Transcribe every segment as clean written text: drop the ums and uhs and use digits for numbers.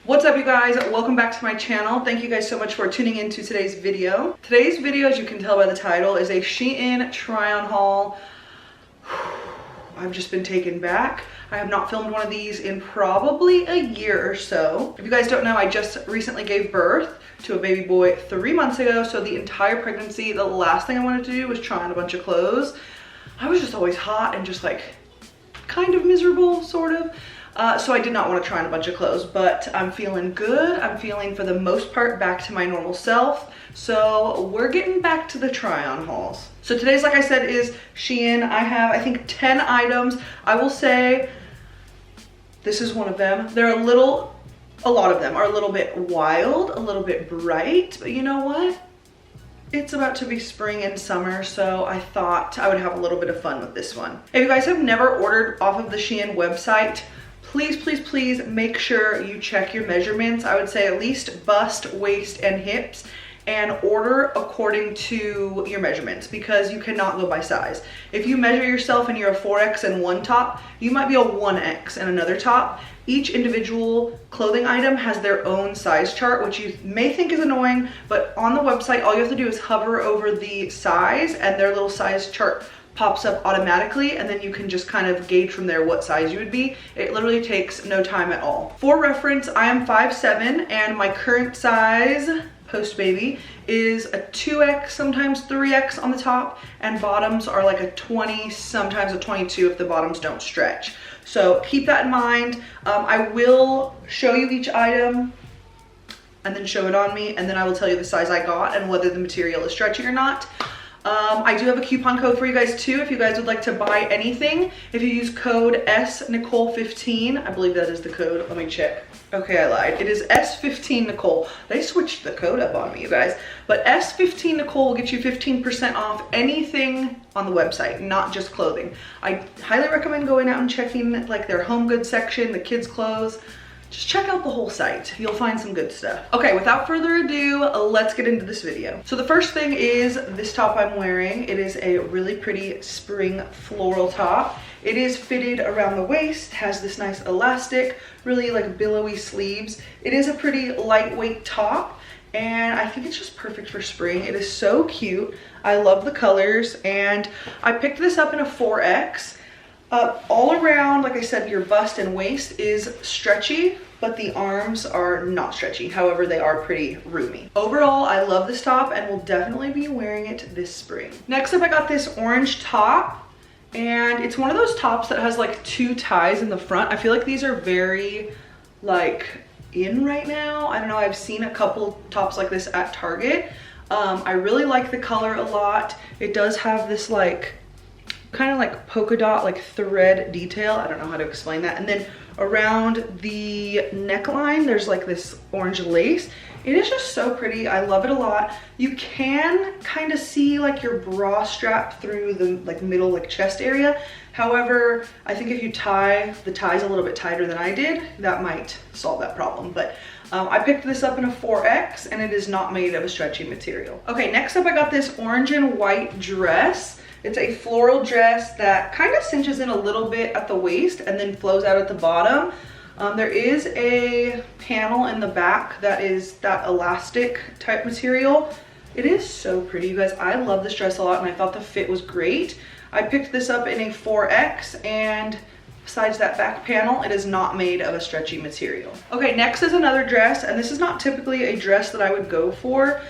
What's up, you guys? Welcome back to my channel. Thank you guys so much for tuning into today's video. Today's video, as you can tell by the title, is a Shein try-on haul. I've just been taken back. I have not filmed one of these in probably a year or so. If you guys don't know, I just recently gave birth to a baby boy 3 months ago. So the entire pregnancy, the last thing I wanted to do was try on a bunch of clothes. I was just always hot and just like kind of miserable, sort of. So I did not want to try on a bunch of clothes, but I'm feeling good. I'm feeling, for the most part, back to my normal self. So we're getting back to the try-on hauls. So today's, like I said, is Shein. I have, I think, 10 items. I will say this is one of them. They're a lot of them are a little bit wild, a little bit bright, but you know what? It's about to be spring and summer, so I thought I would have a little bit of fun with this one. If you guys have never ordered off of the Shein website, please make sure you check your measurements. I would say at least bust, waist, and hips, and order according to your measurements, because you cannot go by size. If you measure yourself and you're a 4X in one top, you might be a 1X in another top. Each individual clothing item has their own size chart, which you may think is annoying, but on the website, all you have to do is hover over the size and their little size chart pops up automatically, and then you can just kind of gauge from there what size you would be. It literally takes no time at all. For reference, I am 5'7", and my current size post baby is a 2X, sometimes 3X on the top, and bottoms are like a 20, sometimes a 22 if the bottoms don't stretch. So keep that in mind. I will show you each item and then show it on me, and then I will tell you the size I got and whether the material is stretchy or not. I do have a coupon code for you guys too, if you guys would like to buy anything. If you use code SNicole15, I believe that is the code. Let me check. Okay, I lied. It is S15Nicole. They switched the code up on me, you guys. But S15Nicole will get you 15% off anything on the website, not just clothing. I highly recommend going out and checking like their home goods section, the kids' clothes. Just check out the whole site. You'll find some good stuff. Okay, without further ado, let's get into this video. So the first thing is this top I'm wearing. It is a really pretty spring floral top. It is fitted around the waist, has this nice elastic, really like billowy sleeves. It is a pretty lightweight top, and I think it's just perfect for spring. It is so cute. I love the colors, and I picked this up in a 4X. All around, like I said, your bust and waist is stretchy, but the arms are not stretchy. However, they are pretty roomy. Overall, I love this top and will definitely be wearing it this spring. Next up, I got this orange top, and it's one of those tops that has like 2 ties in the front. I feel like these are very like in right now. I don't know, I've seen a couple tops like this at Target. I really like the color a lot. It does have this like kind of like polka dot, like thread detail. I don't know how to explain that. And then around the neckline, there's like this orange lace. It is just so pretty. I love it a lot. You can kind of see like your bra strap through the like middle like chest area. However, I think if you tie the ties a little bit tighter than I did, that might solve that problem. But I picked this up in a 4X, and it is not made of a stretchy material. Okay, next up I got this orange and white dress. It's a floral dress that kind of cinches in a little bit at the waist and then flows out at the bottom. There is a panel in the back that is that elastic type material. It is so pretty, you guys. I love this dress a lot, and I thought the fit was great. I picked this up in a 4X, and besides that back panel, it is not made of a stretchy material. Okay, next is another dress, and this is not typically a dress that I would go for.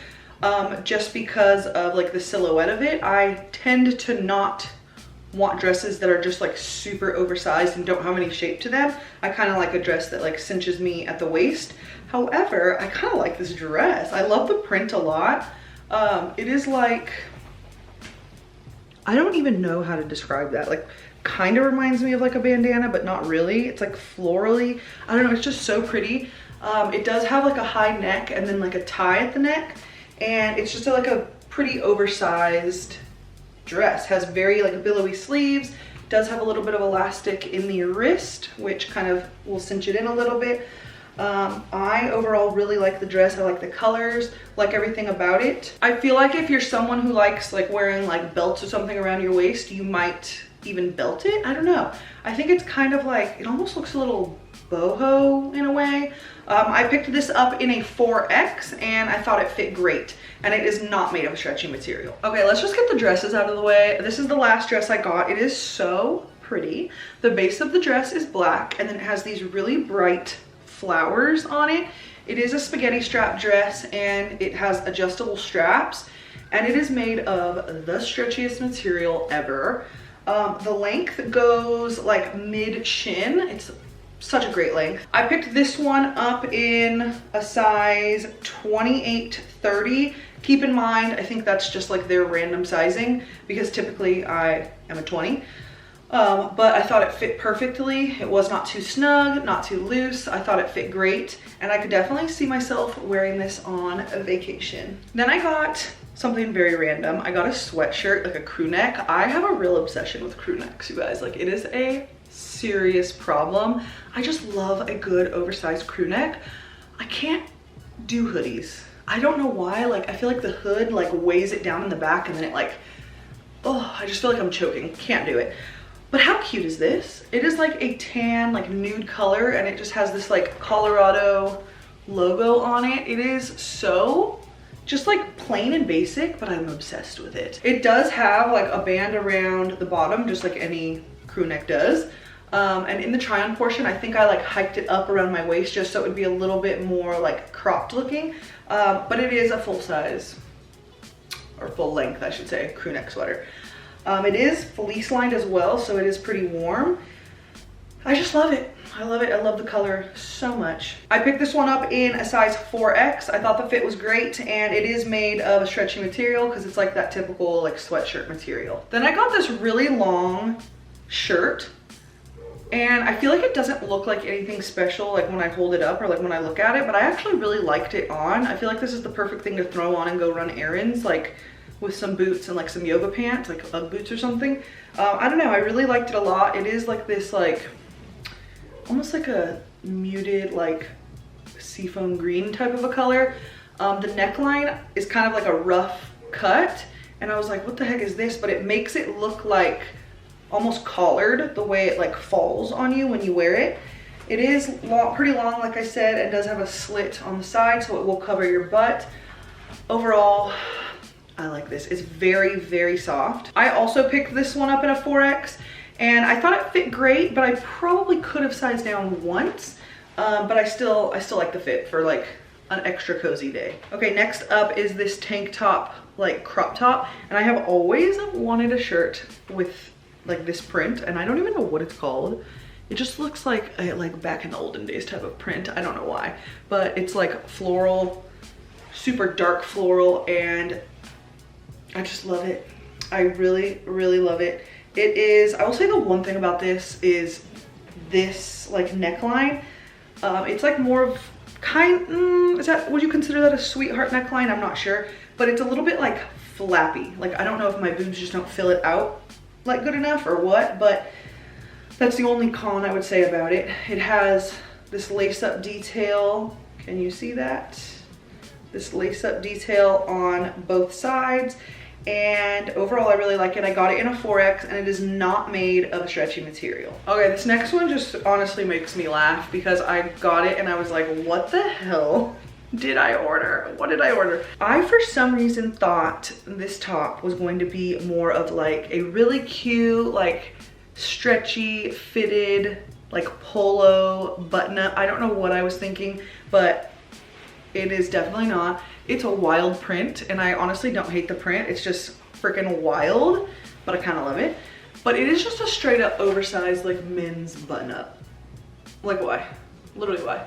Just because of like the silhouette of it. I tend to not want dresses that are just like super oversized and don't have any shape to them. I kind of like a dress that like cinches me at the waist. However, I kind of like this dress. I love the print a lot. It is like, I don't even know how to describe that. Like, kind of reminds me of like a bandana, but not really. It's like florally. I don't know, it's just so pretty. It does have like a high neck and then like a tie at the neck. And it's just like a pretty oversized dress. Has very like billowy sleeves. Does have a little bit of elastic in the wrist, which kind of will cinch it in a little bit. I overall really like the dress. I like the colors, like everything about it. I feel like if you're someone who likes like wearing like belts or something around your waist, you might even belt it. I don't know. I think it's kind of like, it almost looks a little boho in a way. I picked this up in a 4X and I thought it fit great. And it is not made of a stretchy material. Okay, let's just get the dresses out of the way. This is the last dress I got. It is so pretty. The base of the dress is black and then it has these really bright flowers on it. It is a spaghetti strap dress and it has adjustable straps and it is made of the stretchiest material ever. The length goes like mid shin. It's such a great length. I picked this one up in a size 28-30. Keep in mind, I think that's just like their random sizing because typically I am a 20. But I thought it fit perfectly. It was not too snug, not too loose. I thought it fit great and I could definitely see myself wearing this on a vacation. Then I got something very random. I got a sweatshirt, like a crew neck. I have a real obsession with crew necks, you guys. Like, it is a serious problem. I just love a good oversized crew neck. I can't do hoodies. I don't know why. Like, I feel like the hood like weighs it down in the back and then it like, oh, I just feel like I'm choking. Can't do it. But how cute is this? It is like a tan, like nude color, and it just has this like Colorado logo on it. It is so just like plain and basic, but I'm obsessed with it. It does have like a band around the bottom, just like any crew neck does. And in the try on portion, I think I like hiked it up around my waist just so it would be a little bit more like cropped looking. But it is a full size, or full length, I should say, crew neck sweater. It is fleece lined as well, so it is pretty warm. I just love it. I love it. I love the color so much. I picked this one up in a size 4X. I thought the fit was great and it is made of a stretchy material because it's like that typical like sweatshirt material. Then I got this really long shirt and I feel like it doesn't look like anything special like when I hold it up or like when I look at it, but I actually really liked it on. I feel like this is the perfect thing to throw on and go run errands, like with some boots and like some yoga pants, like Ugg boots or something. I don't know, I really liked it a lot. It is like this like almost like a muted like seafoam green type of a color. The neckline is kind of like a rough cut and I was like, what the heck is this? But it makes it look like almost collared the way it like falls on you when you wear it. It is long, pretty long, like I said, and does have a slit on the side so it will cover your butt. Overall, I like this. It's very, very soft. I also picked this one up in a 4X and I thought it fit great, but I probably could have sized down once. But I still like the fit for like an extra cozy day. Okay, next up is this tank top, like crop top. And I have always wanted a shirt with like this print and I don't even know what it's called. It just looks like a like back in the olden days type of print. I don't know why, but it's like floral, super dark floral, and I just love it. I really, really love it. It is, I will say the one thing about this is this like neckline. It's like more of would you consider that a sweetheart neckline? I'm not sure, but it's a little bit like flappy. Like, I don't know if my boobs just don't fill it out like good enough or what, but that's the only con I would say about it. It has this lace up detail. Can you see that? This lace up detail on both sides. And overall, I really like it. I got it in a 4X and it is not made of a stretchy material. Okay, this next one just honestly makes me laugh because I got it and I was like, what the hell did I order? What did I order? I, for some reason, thought this top was going to be more of like a really cute, like stretchy, fitted, like polo button up. I don't know what I was thinking, but it is definitely not. It's a wild print and I honestly don't hate the print. It's just freaking wild, but I kind of love it. But it is just a straight up oversized like men's button up. Like, why? Literally why?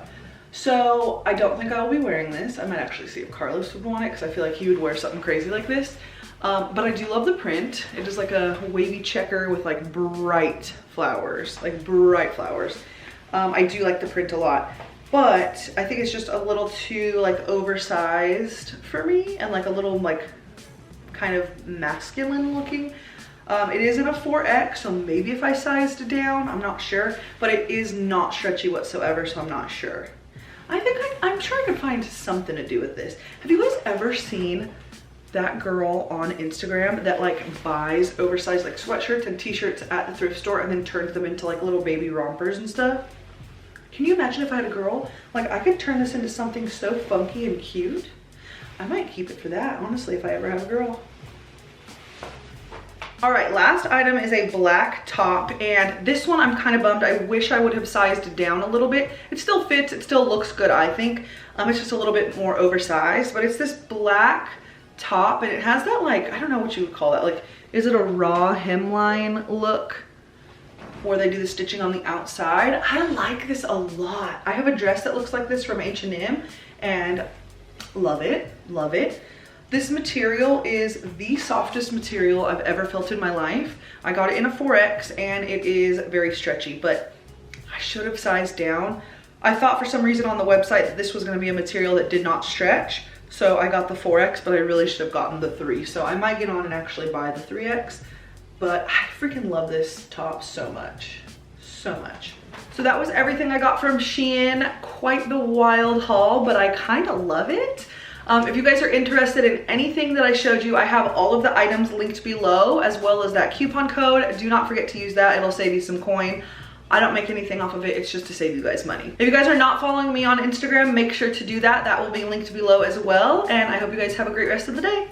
So I don't think I'll be wearing this. I might actually see if Carlos would want it because I feel like he would wear something crazy like this. But I do love the print. It is like a wavy checker with like bright flowers, like bright flowers. I do like the print a lot. But I think it's just a little too like oversized for me and like a little like kind of masculine looking. It is in a 4X, so maybe if I sized it down, I'm not sure, but it is not stretchy whatsoever, so I'm not sure. I'm sure I could find something to do with this. Have you guys ever seen that girl on Instagram that like buys oversized like sweatshirts and t-shirts at the thrift store and then turns them into like little baby rompers and stuff? Can you imagine if I had a girl? Like, I could turn this into something so funky and cute. I might keep it for that, honestly, if I ever have a girl. All right, last item is a black top, and this one I'm kind of bummed. I wish I would have sized down a little bit. It still fits, it still looks good, I think. It's just a little bit more oversized, but it's this black top, and it has that, like, I don't know what you would call that. Like, is it a raw hemline look where they do the stitching on the outside? I like this a lot. I have a dress that looks like this from H&M, and love it, love it. This material is the softest material I've ever felt in my life. I got it in a 4X and it is very stretchy, but I should have sized down. I thought for some reason on the website that this was gonna be a material that did not stretch. So I got the 4X, but I really should have gotten the 3. So I might get on and actually buy the 3X, but I freaking love this top so much, so much. So that was everything I got from Shein. Quite the wild haul, but I kind of love it. If you guys are interested in anything that I showed you, I have all of the items linked below, as well as that coupon code. Do not forget to use that. It'll save you some coin. I don't make anything off of it. It's just to save you guys money. If you guys are not following me on Instagram, make sure to do that. That will be linked below as well. And I hope you guys have a great rest of the day.